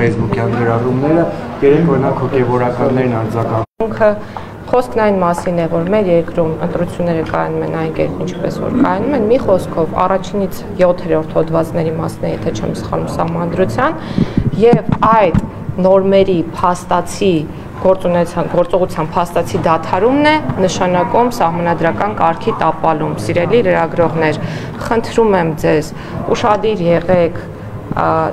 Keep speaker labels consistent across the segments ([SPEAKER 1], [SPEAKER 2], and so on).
[SPEAKER 1] Facebook-յան գրառումները, երեք օրինակ հոգևորականներն արձագանքը խոսքն այն մասին է, որ մեր երկրում ընտրությունները կայանում են այն կերպ, ինչպես որ կայանում են, մի խոսքով առաջինից 7-րդ հոդվածների մասն է, եթե չեմ սխալվում, Սահմանադրության եւ այդ նորմերի փաստացի գործողության փաստացի դադարումն է նշանակում սահմանադրական կարգի տապալում։ Սիրելի լրագրողներ, խնդրում եմ ձեզ, ուշադիր եղեք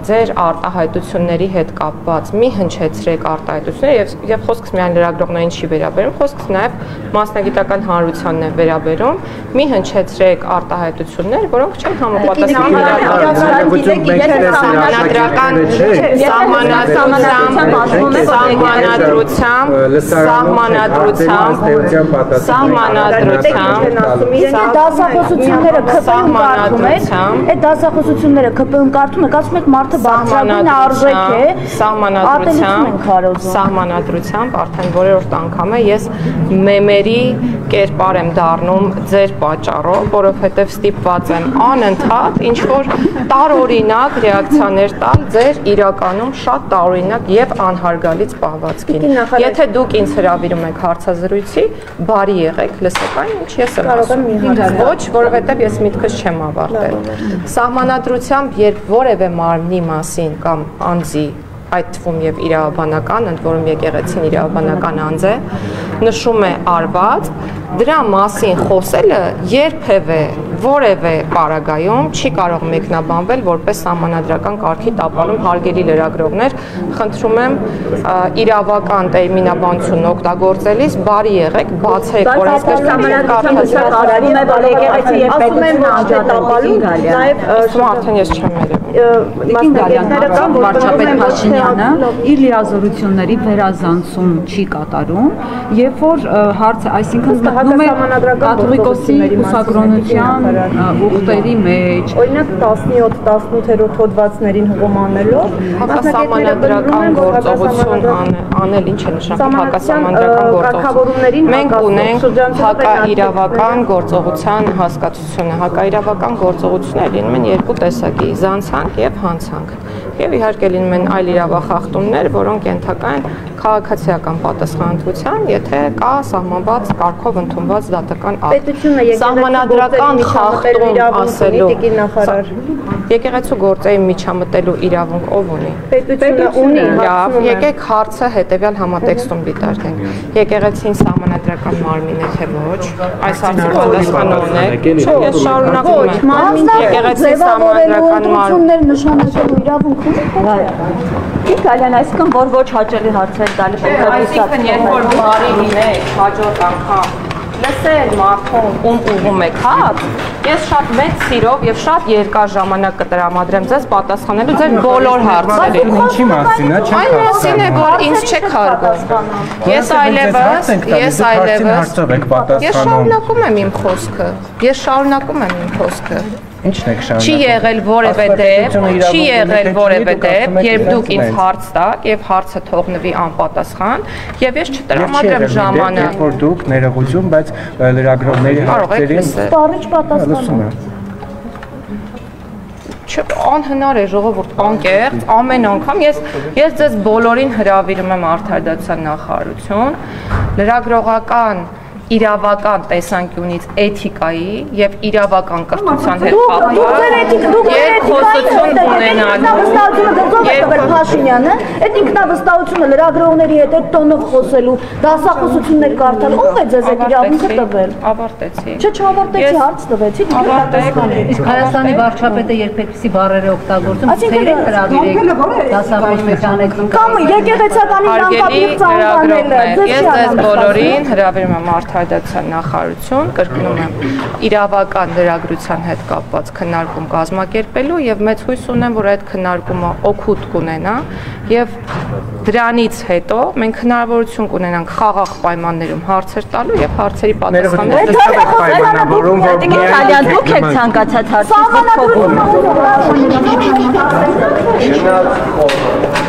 [SPEAKER 1] ձեր արտահայտությունների հետ կապված մի հնչեցրեք արտահայտությունները եւ խոսքս միայն լրագրողներին չի վերաբերում, խոսքս նաեւ մասնագիտական հանրությանն է վերաբերում, մի հնչեցրեք արտահայտություններ, որոնք չեն համապատասխանում
[SPEAKER 2] Մարդը բարձրագույն արժեք է,
[SPEAKER 1] սահմանադրությամբ արդեն որերորդ անգամ է ես մեմերի կերպար եմ դառնում ձեր պատճառով, որովհետև ստիպված եմ անընդհատ ինչ-որ տարօրինակ ռեակցիաներ տալ ձեր իրականում շատ տարօրինակ եւ անհարգալից պահվածքին։ Եթե դուք ինձ հրավիրում եք հարցազրույցի, բարի եղեք, լսեք այն, ինչ ես եմ ասում։ Ոչ, որովհետև ես միտքս չեմ ավարտել։ Սահմանադրությամբ, երբ որևէ մարմնի մասին կամ անձի, այդ թվում եւ իրավաբանական, ընդ որում եկեղեցին իրավաբանական անձ է, նշում է արված, դրա մասին խոսելը երբևէ որևէ պարագայում չի կարող մեկնաբանվել որպես սահմանադրական կարգի տապալում։ Հարգելի լրագրողներ, խնդրում եմ իրավական տերմինաբանություն օգտագործելիս բարի եղեք, բացեք
[SPEAKER 2] վարչապետ Փաշինյանը իր լիազորությունների վերազանցում չի կատարում, երբ որ հարցը, այսինքն մտնում է կաթողիկոսի ուսակրոնության ուխտերի մեջ,
[SPEAKER 3] օրինակ 17-18-րդ հոդվածներին հողոմանելով
[SPEAKER 1] հակասահմանադրական գործողություն անել ինչ է նշանակում հակասահմանադրական գործողություն։ Մենք ունենք հակաիրավական գործողության հասկացությունը, հակաիրավական գործողությունները լինում են երկու տեսակի՝ զանցանք եւ հանցանք։ Եվ իհարկե լինում են այլ իրավախախտումներ, որոնք ենթակա են քաղաքացիական պատասխանատվության, եթե կա սահմանված կարգով ընդունված դատական ակտ։ Սահմանադրական խախտում ասելու եկեղեցու գործերի միջամտելու իրավունք ով ունի։
[SPEAKER 3] Պետությունը ունի։
[SPEAKER 1] Եկեք հարցը հետևյալ համատեքստում դիտարկենք։ Եկեղեցին սահմանադրական մարմին է թե ոչ։ Այս հարցը պատասխանողն է։ Չէ, ես շարունակում եմ։ Եկեղեցի սահմանադրական մարմին
[SPEAKER 2] նշանակելու իրավունք ունի։
[SPEAKER 3] Գալյան, այսինքն որ ոչ հաճելի հարցեր տալի պետք է
[SPEAKER 1] այսինքն երբ որ բարի լինեք հաջորդ անգամ լսել մարդուն ում ուղում եք հաց, ես շատ մեծ սիրով եւ շատ երկար ժամանակ կտրամադրեմ ձեզ պատասխանելու ձեր բոլոր հարցերին։ Ինչի մասին է,
[SPEAKER 3] Այն
[SPEAKER 1] մասին է, որ ինձ չեք հարգում։ Ես շարունակում եմ իմ խոսքը։ Ես շարունակում եմ իմ խոսքը։ Ինչն եք շարունակում։ Չի եղել որևէ դեպք, երբ դուք ինձ հարց տաք եւ հարցը թողնվի անպատասխան եւ ես չտրամադրեմ ժամանակ։
[SPEAKER 4] Երբ որ դուք ներողություն, բայց լրագրողների հարցերին
[SPEAKER 2] Սպառիչ պատասխան։
[SPEAKER 1] Անհնար է ժողովուրդ, անկեղծ, ամեն անգամ ես ձեզ բոլորին հրավիրում եմ Արդարադատության նախարարություն, լրագրողական իրավական տեսանկյունից էթիկայի եւ իրավական կրթության հետ կապված երկխոսություն ունենալու
[SPEAKER 2] Փաշինյանը, այդ ինքնավստահությունը լրագրողների հետ այդ տոնով խոսելու, դասախոսություններ կարդալու, ով է ձեզ այդ իրավունքը տվել։
[SPEAKER 1] Ավարտեցի։
[SPEAKER 2] Չէ, չավարտեցի, հարց տվեցի,
[SPEAKER 1] Իսկ
[SPEAKER 5] Հայաստանի վարչապետը երբեք բառեր է օգտագործում, ցերեկ հրավիրեք դասախոսության հետ։
[SPEAKER 2] Կամ եկեղեցականին անկապիղ ծանկանելը։
[SPEAKER 1] Ես ձեզ բոլորին հրավիրում եմ Արդարադատության նախարարություն, կրկնում եմ, իրավական լրագրության հետ կապված քննարկում կազմակերպելու եւ մեծ հույս ունեմ, որ այդ քննարկումը օգուտ կունենա եւ դրանից հետո մենք հնարավորություն կունենանք խաղաղ պայմաններում հարցեր տալու եւ հարցերի պատասխանել
[SPEAKER 4] պայմանավորում, որ
[SPEAKER 3] Իտալիան դուք եք ցանկացած հարցեր փոխում։